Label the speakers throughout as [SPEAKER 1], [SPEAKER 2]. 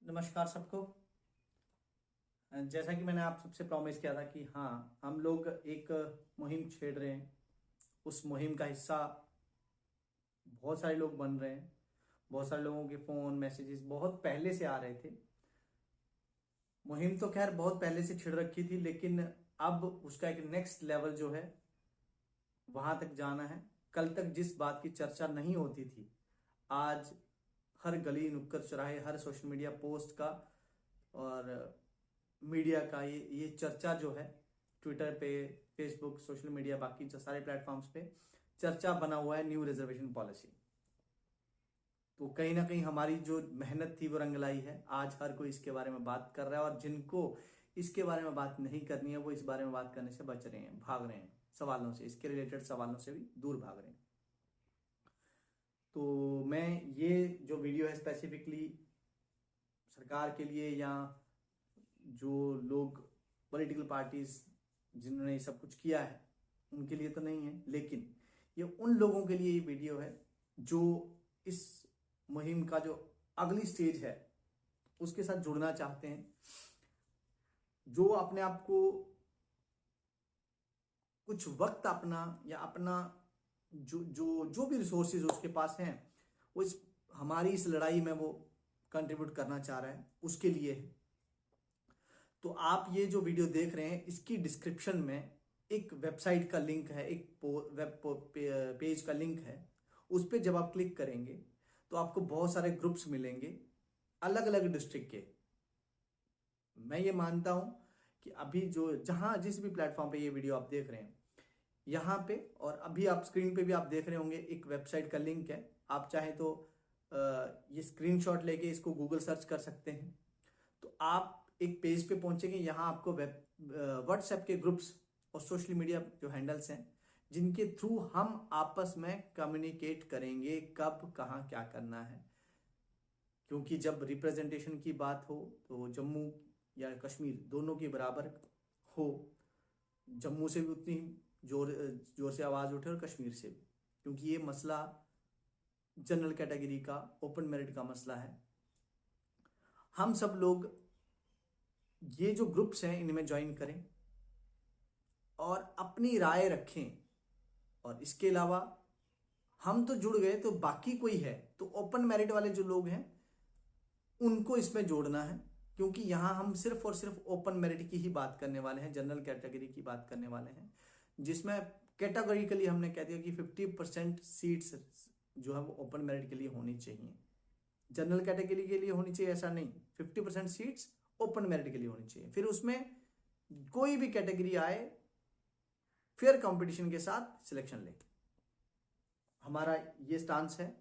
[SPEAKER 1] नमस्कार सबको। जैसा कि मैंने आप सबसे प्रॉमिस किया था कि हाँ, हम लोग एक मुहिम छेड़ रहे हैं। उस मुहिम का हिस्सा बहुत सारे लोग बन रहे हैं। बहुत सारे लोगों के फ़ोन मैसेजेस बहुत पहले से आ रहे थे। मुहिम तो खैर बहुत पहले से छिड़ रखी थी, लेकिन अब उसका एक नेक्स्ट लेवल जो है वहां तक जाना है। कल तक जिस बात की चर्चा नहीं होती थी, आज हर गली नुक्कड़ चौराहे, हर सोशल मीडिया पोस्ट का और मीडिया का ये चर्चा जो है, ट्विटर पे, फेसबुक, सोशल मीडिया, बाकी जो सारे प्लेटफॉर्म्स पे चर्चा बना हुआ है न्यू रिजर्वेशन पॉलिसी। तो कहीं ना कहीं हमारी जो मेहनत थी वो रंग लाई है। आज हर कोई इसके बारे में बात कर रहा है, और जिनको इसके बारे में बात नहीं करनी है वो इस बारे में बात करने से बच रहे हैं, भाग रहे हैं सवालों से, इसके रिलेटेड सवालों से भी दूर भाग रहे हैं। तो मैं ये जो वीडियो है स्पेसिफिकली सरकार के लिए, या जो लोग पॉलिटिकल पार्टीज जिन्होंने ये सब कुछ किया है उनके लिए तो नहीं है, लेकिन ये उन लोगों के लिए ये वीडियो है जो इस मुहिम का जो अगली स्टेज है उसके साथ जुड़ना चाहते हैं, जो अपने आप को कुछ वक्त अपना या अपना जो जो जो भी रिसोर्सेज उसके पास हैं वो इस हमारी इस लड़ाई में वो कंट्रीब्यूट करना चाह रहा है, उसके लिए है। तो आप ये जो वीडियो देख रहे हैं इसकी डिस्क्रिप्शन में एक वेबसाइट का लिंक है, एक वेब पेज का लिंक है। उस पर जब आप क्लिक करेंगे तो आपको बहुत सारे ग्रुप्स मिलेंगे अलग अलग डिस्ट्रिक्ट के। मैं ये मानता हूं कि अभी जो जहां जिस भी प्लेटफॉर्म पे ये वीडियो आप देख रहे हैं, यहाँ पे और अभी आप स्क्रीन पे भी आप देख रहे होंगे एक वेबसाइट का लिंक है। आप चाहें तो ये स्क्रीनशॉट लेके इसको गूगल सर्च कर सकते हैं। तो आप एक पेज पे पहुंचेंगे, यहाँ आपको वेब व्हाट्सएप के ग्रुप्स और सोशल मीडिया जो हैंडल्स हैं जिनके थ्रू हम आपस में कम्युनिकेट करेंगे कब कहाँ क्या करना है। क्योंकि जब रिप्रेजेंटेशन की बात हो तो जम्मू या कश्मीर दोनों के बराबर हो, जम्मू से भी उतनी जोर जोर से आवाज उठे और कश्मीर से भी, क्योंकि ये मसला जनरल कैटेगरी का, ओपन मेरिट का मसला है। हम सब लोग ये जो ग्रुप्स हैं इनमें ज्वाइन करें और अपनी राय रखें। और इसके अलावा हम तो जुड़ गए, तो बाकी कोई है तो ओपन मेरिट वाले जो लोग हैं उनको इसमें जोड़ना है, क्योंकि यहां हम सिर्फ और सिर्फ ओपन मेरिट की ही बात करने वाले हैं, जनरल कैटेगरी की बात करने वाले हैं, जिसमें कैटेगोरिकली हमने कह दिया कि 50% सीट्स जो है वो ओपन मेरिट के लिए होनी चाहिए। जनरल कैटेगरी के लिए होनी चाहिए ऐसा नहीं, 50% सीट्स ओपन मेरिट के लिए होनी चाहिए। फिर उसमें कोई भी कैटेगरी आए फेयर कंपटीशन के साथ सिलेक्शन ले। हमारा ये स्टांस है।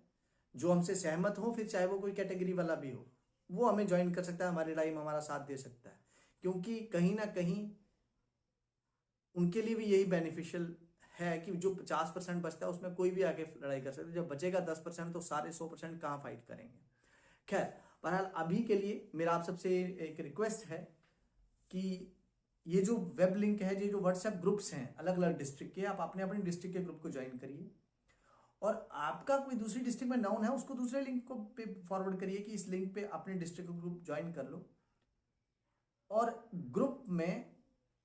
[SPEAKER 1] जो हमसे सहमत हो, फिर चाहे वो कोई कैटेगरी वाला भी हो, वो हमें ज्वाइन कर सकता है, हमारी लड़ाई में हमारा साथ दे सकता है, क्योंकि कहीं ना कहीं उनके लिए भी यही बेनिफिशियल है कि जो 50% बचता है उसमें कोई भी आके लड़ाई कर सकता है। जब बचेगा 10% तो सारे 100% कहाँ फाइट करेंगे। खैर, बहरहाल अभी के लिए मेरा आप सबसे एक रिक्वेस्ट है कि ये जो वेब लिंक है, ये जो व्हाट्सएप ग्रुप्स हैं अलग अलग डिस्ट्रिक्ट के, आप अपने अपने डिस्ट्रिक्ट के ग्रुप को ज्वाइन करिए। और आपका कोई दूसरी डिस्ट्रिक्ट में नाउन है उसको दूसरे लिंक को पे फॉरवर्ड करिए कि इस लिंक पे अपने डिस्ट्रिक्ट का ग्रुप ज्वाइन कर लो। और ग्रुप में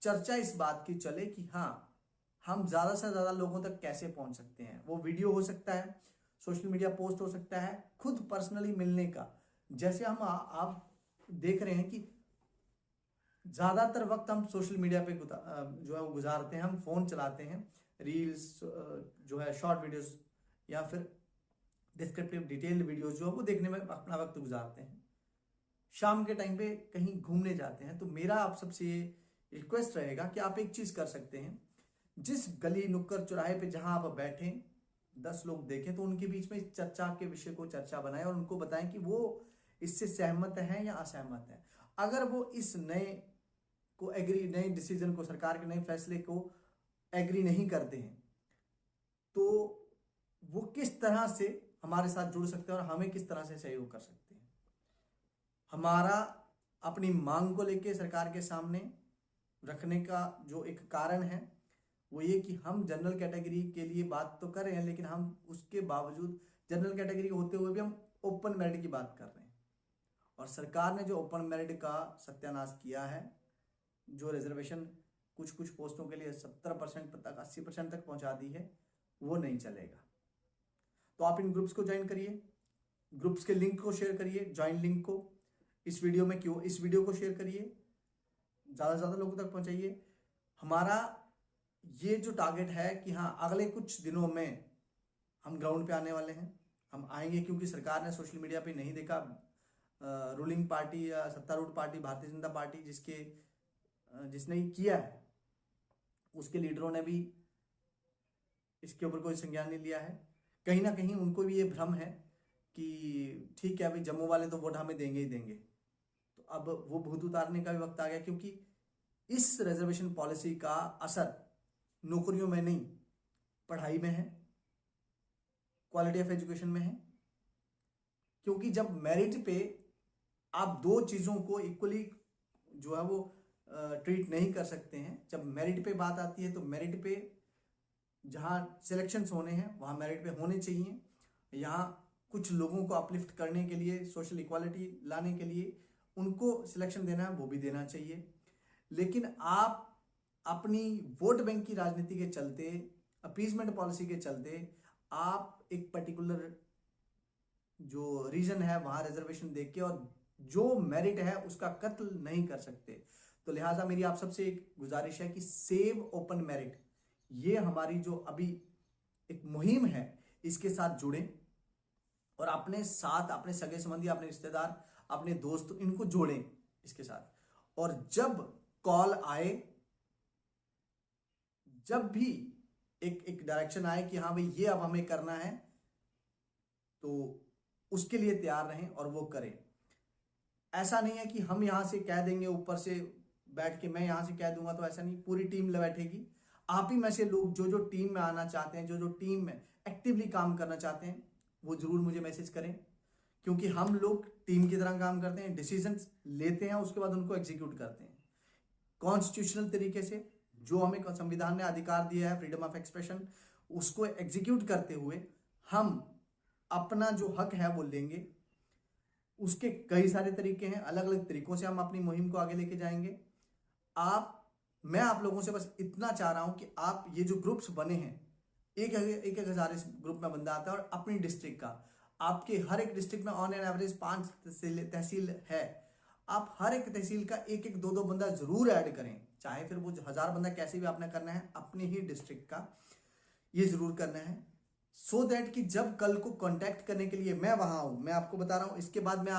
[SPEAKER 1] चर्चा इस बात की चले कि हाँ, हम ज्यादा से ज्यादा लोगों तक कैसे पहुंच सकते हैं। वो वीडियो हो सकता है, सोशल मीडिया पोस्ट हो सकता है, खुद पर्सनली मिलने का। जैसे हम आप देख रहे हैं कि ज्यादातर वक्त हम सोशल मीडिया पे जो है वो गुजारते हैं, हम फोन चलाते हैं, रील्स जो है शॉर्ट वीडियोस या फिर डिस्क्रिप्टिव डिटेल्ड वीडियोस जो है वो देखने में अपना वक्त गुजारते हैं। शाम के टाइम पे कहीं घूमने जाते हैं। तो मेरा आप सबसे ये रिक्वेस्ट रहेगा कि आप एक चीज कर सकते हैं, जिस गली नुक्कड़ चौराहे पे जहां आप बैठे 10 लोग देखें तो उनके बीच में इस चर्चा के विषय को चर्चा बनाएं और उनको बताएं कि वो इससे सहमत हैं या असहमत हैं। अगर वो इस नए को एग्री, नए डिसीजन को, सरकार के नए फैसले को एग्री नहीं करते हैं, तो वो किस तरह से हमारे साथ जुड़ सकते हैं और हमें किस तरह से सहयोग कर सकते हैं। हमारा अपनी मांग को लेकर सरकार के सामने रखने का जो एक कारण है वो ये कि हम जनरल कैटेगरी के लिए बात तो कर रहे हैं, लेकिन हम उसके बावजूद जनरल कैटेगरी होते हुए भी हम ओपन मेरिट की बात कर रहे हैं। और सरकार ने जो ओपन मेरिट का सत्यानाश किया है, जो रिजर्वेशन कुछ कुछ पोस्टों के लिए 70% तक 80% तक पहुंचा दी है, वो नहीं चलेगा। तो आप इन ग्रुप्स को ज्वाइन करिए, ग्रुप्स के लिंक को शेयर करिए, ज्वाइन लिंक को इस वीडियो को शेयर करिए, ज़्यादा से ज़्यादा लोगों तक पहुंचाइए। हमारा ये जो टारगेट है कि हाँ अगले कुछ दिनों में हम ग्राउंड पे आने वाले हैं, हम आएंगे, क्योंकि सरकार ने सोशल मीडिया पे नहीं देखा, रूलिंग पार्टी या सत्तारूढ़ पार्टी भारतीय जनता पार्टी जिसने ही किया है, उसके लीडरों ने भी इसके ऊपर कोई संज्ञान नहीं लिया है। कहीं ना कहीं उनको भी ये भ्रम है कि ठीक है अभी जम्मू वाले तो वोट हमें देंगे ही देंगे। तो अब वो भूत उतारने का भी वक्त आ गया, क्योंकि इस रिजर्वेशन पॉलिसी का असर नौकरियों में नहीं, पढ़ाई में है, क्वालिटी ऑफ एजुकेशन में है। क्योंकि जब मेरिट पे आप दो चीज़ों को इक्वली जो है वो ट्रीट नहीं कर सकते हैं, जब मेरिट पे बात आती है तो मेरिट पे जहाँ सिलेक्शंस होने हैं वहाँ मेरिट पे होने चाहिए। यहाँ कुछ लोगों को अपलिफ्ट करने के लिए, सोशल इक्वालिटी लाने के लिए उनको सिलेक्शन देना है, वो भी देना चाहिए। लेकिन आप अपनी वोट बैंक की राजनीति के चलते, अपीजमेंट पॉलिसी के चलते आप एक पर्टिकुलर जो रीजन है वहाँ रिजर्वेशन देख के और जो मेरिट है उसका कत्ल नहीं कर सकते। तो लिहाजा मेरी आप सबसे एक गुजारिश है कि सेव ओपन मेरिट, ये हमारी जो अभी एक मुहिम है, इसके साथ जुड़ें और अपने साथ अपने सगे संबंधी, अपने रिश्तेदार, अपने दोस्त, इनको जोड़ें इसके साथ। और जब कॉल आए, जब भी एक डायरेक्शन आए कि हाँ भाई ये अब हमें करना है, तो उसके लिए तैयार रहें और वो करें। ऐसा नहीं है कि हम यहाँ से कह देंगे, ऊपर से बैठ के मैं यहाँ से कह दूंगा, तो ऐसा नहीं, पूरी टीम बैठेगी। आप ही में से लोग जो टीम में आना चाहते हैं, जो टीम में एक्टिवली काम करना चाहते हैं, वो जरूर मुझे मैसेज करें, क्योंकि हम लोग टीम की तरह काम करते हैं, डिसीजंस लेते हैं, उसके बाद उनको एग्जीक्यूट करते हैं कॉन्स्टिट्यूशनल तरीके से। जो हमें संविधान ने अधिकार दिया है फ्रीडम ऑफ एक्सप्रेशन, उसको एग्जीक्यूट करते हुए हम अपना जो हक है वो लेंगे। उसके कई सारे तरीके हैं, अलग अलग तरीकों से हम अपनी मुहिम को आगे लेके जाएंगे। मैं आप लोगों से बस इतना चाह रहा हूं कि आप ये जो ग्रुप्स बने हैं, एक हजार इस ग्रुप में बंदा आता है, और अपनी डिस्ट्रिक्ट का, आपके हर एक डिस्ट्रिक्ट में ऑन एन एवरेज 5 तहसील है, आप हर एक तहसील का एक दो बंदा जरूर ऐड करें, चाहे फिर वो 1000 बंदा कैसे भी आपने करना है, अपने ही डिस्ट्रिक्ट का ये जरूर करना है, सो दैट कि जब कल को कांटेक्ट करने के लिए मैं वहां हूं। मैं आपको बता रहा हूं, इसके बाद मैं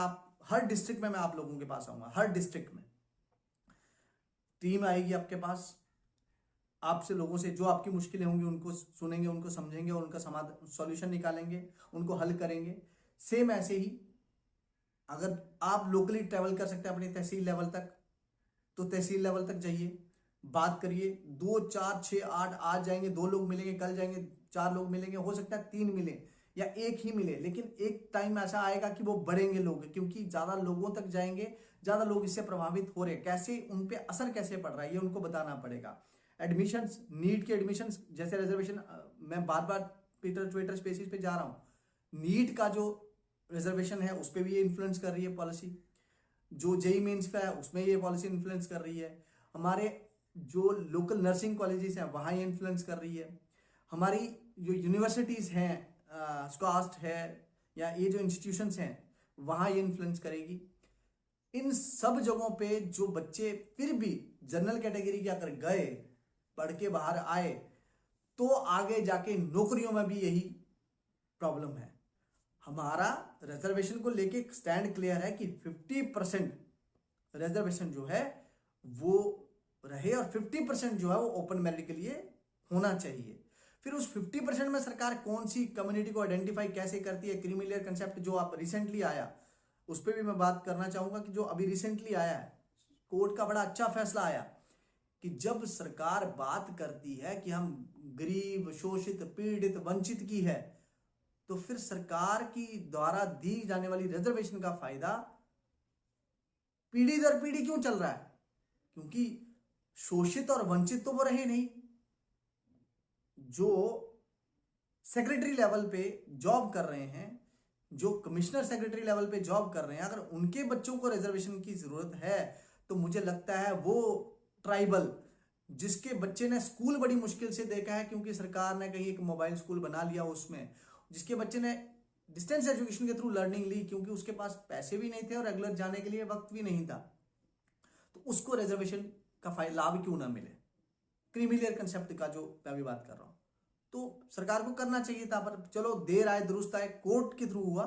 [SPEAKER 1] हर डिस्ट्रिक्ट में मैं आप लोगों के पास आऊंगा, हर डिस्ट्रिक्ट में टीम आएगी आपके पास, आपसे, लोगों से जो आपकी मुश्किलें होंगी उनको सुनेंगे, उनको समझेंगे और उनका समाधान, सॉल्यूशन निकालेंगे, उनको हल करेंगे। सेम ऐसे ही अगर आप लोकली ट्रैवल कर सकते हैं अपनी तहसील लेवल तक, तो तहसील लेवल तक जाइए, बात करिए। 2 4 6 8 आज जाएंगे, 2 लोग मिलेंगे, कल जाएंगे 4 लोग मिलेंगे, हो सकता है 3 मिले या 1 ही मिले, लेकिन एक टाइम ऐसा आएगा कि वो बढ़ेंगे लोग, क्योंकि ज्यादा लोगों तक जाएंगे, ज्यादा लोग इससे प्रभावित हो रहे हैं, कैसे उन पे असर कैसे पड़ रहा है ये उनको बताना पड़ेगा। एडमिशंस, नीट के एडमिशंस जैसे रिजर्वेशन, मैं बार बार ट्विटर स्पेसिस पे जा रहा हूँ, नीट का जो रिजर्वेशन है उस पर भी ये इन्फ्लुएंस कर रही है पॉलिसी, जो जेई मेंस का है उसमें ये पॉलिसी इन्फ्लुएंस कर रही है, हमारे जो लोकल नर्सिंग कॉलेजेस हैं वहाँ ये इन्फ्लुएंस कर रही है, हमारी जो यूनिवर्सिटीज़ हैं, स्कॉस्ट है, या ये जो इंस्टीट्यूशंस हैं वहाँ ये इन्फ्लुएंस करेगी। इन सब जगहों पे जो बच्चे फिर भी जनरल कैटेगरी के अगर गए, पढ़ के बाहर आए, तो आगे जाके नौकरियों में भी यही प्रॉब्लम है। हमारा रिजर्वेशन को लेके स्टैंड क्लियर है कि 50% रिजर्वेशन जो है वो रहे और 50% जो है वो ओपन मेरिट के लिए होना चाहिए। फिर उस 50% में सरकार कौन सी कम्युनिटी को आइडेंटिफाई कैसे करती है, क्रीमी लेयर कंसेप्ट जो आप रिसेंटली आया, उस पर भी मैं बात करना चाहूंगा कि जो अभी रिसेंटली आया है, कोर्ट का बड़ा अच्छा फैसला आया कि जब सरकार बात करती है कि हम गरीब, शोषित, पीड़ित, वंचित की है, तो फिर सरकार की द्वारा दी जाने वाली रिजर्वेशन का फायदा पीढ़ी दर पीढ़ी क्यों चल रहा है? क्योंकि शोषित और वंचित तो वो रहे नहीं, जो सेक्रेटरी लेवल पे जॉब कर रहे हैं, जो कमिश्नर सेक्रेटरी लेवल पे जॉब कर रहे हैं, अगर उनके बच्चों को रिजर्वेशन की जरूरत है तो मुझे लगता है वो ट्राइबल जिसके बच्चे ने स्कूल बड़ी मुश्किल से देखा है, क्योंकि सरकार ने कहीं एक मोबाइल स्कूल बना लिया, उसमें जिसके बच्चे ने डिस्टेंस एजुकेशन के थ्रू लर्निंग ली, क्योंकि उसके पास पैसे भी नहीं थे और रेगुलर जाने के लिए वक्त भी नहीं था, तो उसको रिजर्वेशन का लाभ क्यों ना मिले। क्रीमी लेयर कंसेप्ट का जो मैं भी बात कर रहा हूं, तो सरकार को करना चाहिए था, पर चलो देर आए दुरुस्त आए, कोर्ट के थ्रू हुआ।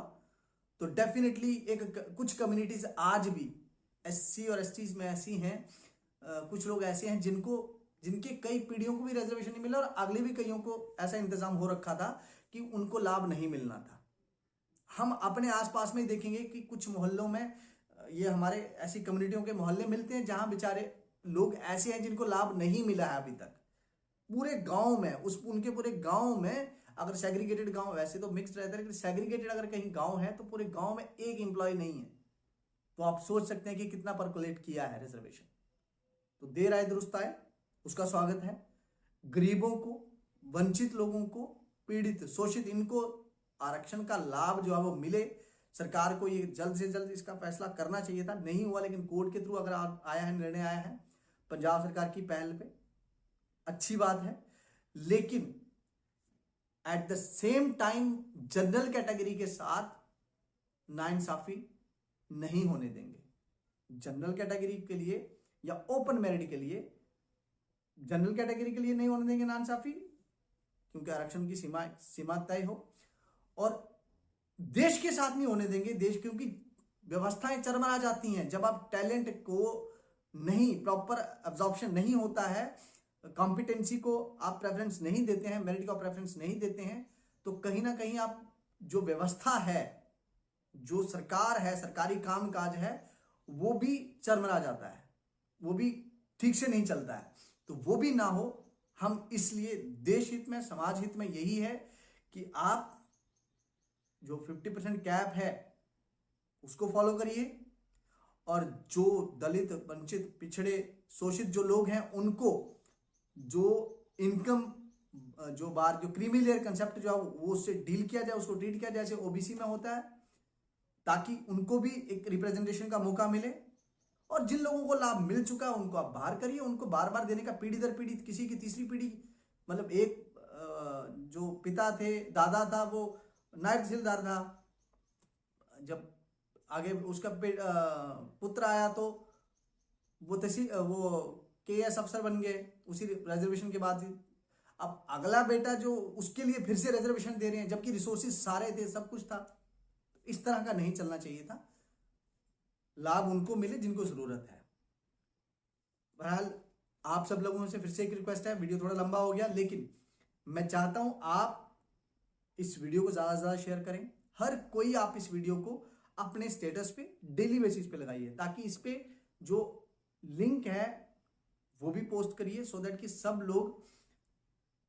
[SPEAKER 1] तो डेफिनेटली कुछ कम्युनिटीज आज भी एससी और एसटी में ऐसी हैं, कुछ लोग ऐसे हैं जिनके कई पीढ़ियों को भी रिजर्वेशन नहीं मिला और अगले भी कईयों को ऐसा इंतजाम हो रखा था कि उनको लाभ नहीं मिलना था। हम अपने आसपास में देखेंगे कि कुछ मोहल्लों में ये हमारे ऐसी कम्युनिटियों के मोहल्ले मिलते हैं जहां बेचारे लोग ऐसे हैं जिनको लाभ नहीं मिला है अभी तक। पूरे गांव में उनके पूरे गांव में, अगर सेग्रीगेटेड गांव, वैसे तो मिक्स्ड रहता है, लेकिन सेग्रीगेटेड अगर कहीं गांव है तो पूरे गांव में एक एम्प्लॉय नहीं है। तो आप सोच सकते हैं कि कितना परकोलेट किया है रिजर्वेशन। तो देर आए दुरुस्त आए, उसका स्वागत है। गरीबों को, वंचित लोगों को, पीड़ित शोषित, इनको आरक्षण का लाभ जो है वो मिले। सरकार को ये जल्द से जल्द इसका फैसला करना चाहिए था, नहीं हुआ, लेकिन कोर्ट के थ्रू अगर आया है, निर्णय आया है पंजाब सरकार की पहल पे, अच्छी बात है। लेकिन at the same time general category के साथ नाइंसाफी नहीं होने देंगे। जनरल कैटेगरी के लिए या ओपन मेरिट के लिए, जनरल कैटेगरी के लिए नहीं होने देंगे नाइंसाफी, क्योंकि आरक्षण की सीमा तय हो, और देश के साथ नहीं होने देंगे। देश, क्योंकि व्यवस्थाएं चरमरा जाती हैं जब आप टैलेंट को नहीं, प्रॉपर एब्जॉर्प्शन नहीं होता है, कॉम्पिटेंसी को आप प्रेफरेंस नहीं देते हैं, मेरिट को प्रेफरेंस नहीं देते हैं, तो कहीं ना कहीं आप जो व्यवस्था है, जो सरकार है, सरकारी कामकाज है, वो भी चरमरा जाता है, वो भी ठीक से नहीं चलता है। तो वो भी ना हो, हम इसलिए देश हित में, समाज हित में यही है कि आप जो 50% कैप है उसको फॉलो करिए, और जो दलित, वंचित, पिछड़े, शोषित जो लोग हैं उनको जो इनकम, जो क्रीमी लेयर कंसेप्ट जो है वो उससे डील किया जाए, उसको ट्रीट किया जाए जैसे ओबीसी में होता है, ताकि उनको भी एक रिप्रेजेंटेशन का मौका मिले। और जिन लोगों को लाभ मिल चुका है उनको आप बाहर करिए, उनको बार बार देने का, पीढ़ी दर पीढ़ी, किसी की तीसरी पीढ़ी, मतलब एक जो पिता थे, दादा था, वो नायब तहसीलदार था, जब आगे उसका पुत्र आया तो वो केएस अफसर बन गए उसी रिजर्वेशन के बाद ही। अब अगला बेटा जो, उसके लिए फिर से रिजर्वेशन दे रहे हैं, जबकि रिसोर्सेज सारे थे, सब कुछ था। इस तरह का नहीं चलना चाहिए था। लाभ उनको मिले जिनको जरूरत है। बहरहाल आप सब लोगों से फिर से एक रिक्वेस्ट है, वीडियो थोड़ा लंबा हो गया, लेकिन मैं चाहता हूं आप इस वीडियो को ज्यादा से ज्यादा शेयर करें। हर कोई आप इस वीडियो को अपने स्टेटस पे डेली बेसिस पे लगाइए, ताकि इस पे जो लिंक है वो भी पोस्ट करिए, सो दैट कि सब लोग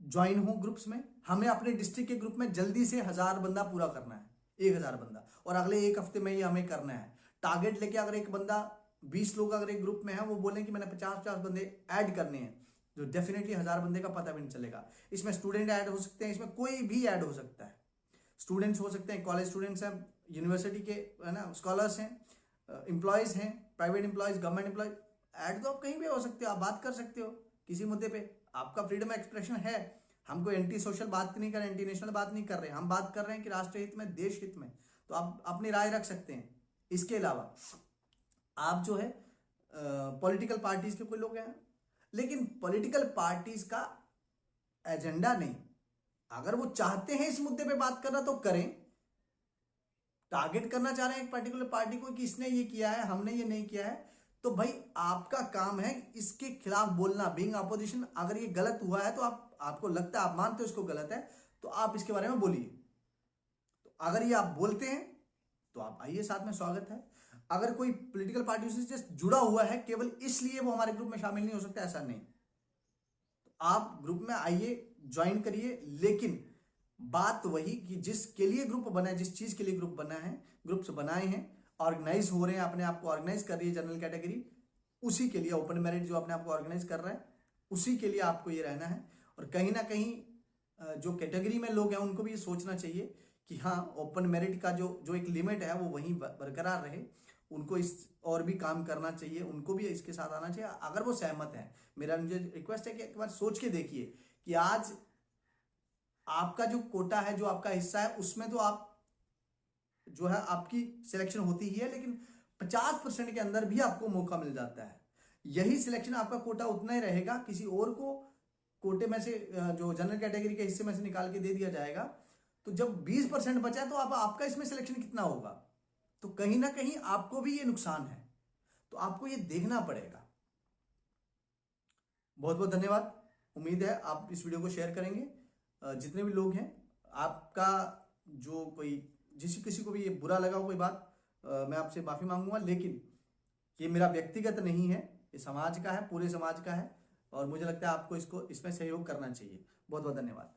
[SPEAKER 1] ज्वाइन हो ग्रुप्स में। हमें अपने डिस्ट्रिक्ट के ग्रुप में जल्दी से 1000 बंदा पूरा करना है, 1000 बंदा, और अगले एक हफ्ते में ये हमें करना है। टारगेट लेके अगर एक बंदा, 20 लोग अगर एक ग्रुप में है, वो बोलें कि मैंने 50-50 बंदे ऐड करने हैं, तो डेफिनेटली 1000 बंदे का पता भी नहीं चलेगा। इसमें स्टूडेंट ऐड हो सकते हैं, इसमें कोई भी ऐड हो सकता है। स्टूडेंट्स हो सकते हैं, कॉलेज स्टूडेंट्स हैं, यूनिवर्सिटी के, है ना, स्कॉलर्स हैं, एम्प्लॉयज हैं, private employees, government employees. Add तो आप कहीं भी हो सकते हो, आप बात कर सकते हो किसी मुद्दे पे, आपका फ्रीडम एक्सप्रेशन है। हम कोई एंटी सोशल बात नहीं कर रहे, एंटी नेशनल बात नहीं कर रहे, हम बात कर रहे हैं कि राष्ट्र हित में, देश हित में, तो आप अपनी राय रख सकते हैं। इसके अलावा आप जो है पॉलिटिकल पार्टीज के कोई लोग हैं, लेकिन पॉलिटिकल पार्टीज का एजेंडा नहीं, अगर वो चाहते हैं इस मुद्दे पे बात करना तो करें। टारगेट करना चाह रहे हैं एक पर्टिकुलर पार्टी को कि इसने ये किया है, हमने ये नहीं किया है, तो भाई आपका काम है इसके खिलाफ बोलना, बीइंग अपोजिशन। अगर ये गलत हुआ है तो आपको लगता है, आप मानते हो इसको गलत है, तो आप इसके बारे में बोलिए। तो अगर ये आप बोलते हैं तो आप आइए, साथ में स्वागत है। अगर कोई पॉलिटिकल पार्टी से जस्ट जुड़ा हुआ है केवल इसलिए वो हमारे ग्रुप में शामिल नहीं हो सकता, ऐसा नहीं। तो आप ग्रुप में आइए, ज्वाइन करिए, लेकिन बात वही कि जिसके लिए ग्रुप बना है, जिस चीज के लिए ग्रुप बना है, ग्रुप्स बनाए हैं, ऑर्गेनाइज हो रहे हैं, अपने आप को ऑर्गेनाइज कर रही है जनरल कैटेगरी, उसी के लिए, ओपन मेरिट जो अपने आप को ऑर्गेनाइज कर रहा है, उसी के लिए आपको ये रहना है। और कहीं ना कहीं जो कैटेगरी में लोग हैं उनको भी ये सोचना चाहिए कि हाँ ओपन मेरिट का जो जो एक लिमिट है वो वहीं बरकरार रहे, उनको इस और भी काम करना चाहिए, उनको भी इसके साथ आना चाहिए अगर वो सहमत हैं। मेरा मुझे रिक्वेस्ट है कि एक बार सोच के देखिए कि आज आपका जो कोटा है, जो आपका हिस्सा है, उसमें तो आप जो है आपकी सिलेक्शन होती ही है, लेकिन 50% के अंदर भी आपको मौका मिल जाता है। यही सिलेक्शन आपका कोटा उतना ही रहेगा, किसी और को कोटे में से जो जनरल कैटेगरी के हिस्से में से निकाल के दे दिया जाएगा, तो जब 20% बचा है तो आपका इसमें सिलेक्शन कितना होगा? तो कहीं ना कहीं आपको भी ये नुकसान है, तो आपको ये देखना पड़ेगा। बहुत बहुत धन्यवाद। उम्मीद है आप इस वीडियो को शेयर करेंगे। जितने भी लोग हैं, आपका जो कोई किसी को भी ये बुरा लगा हो कोई बात, मैं आपसे माफी मांगूंगा, लेकिन ये मेरा व्यक्तिगत नहीं है, ये समाज का है, पूरे समाज का है, और मुझे लगता है आपको इसमें सहयोग करना चाहिए। बहुत बहुत धन्यवाद।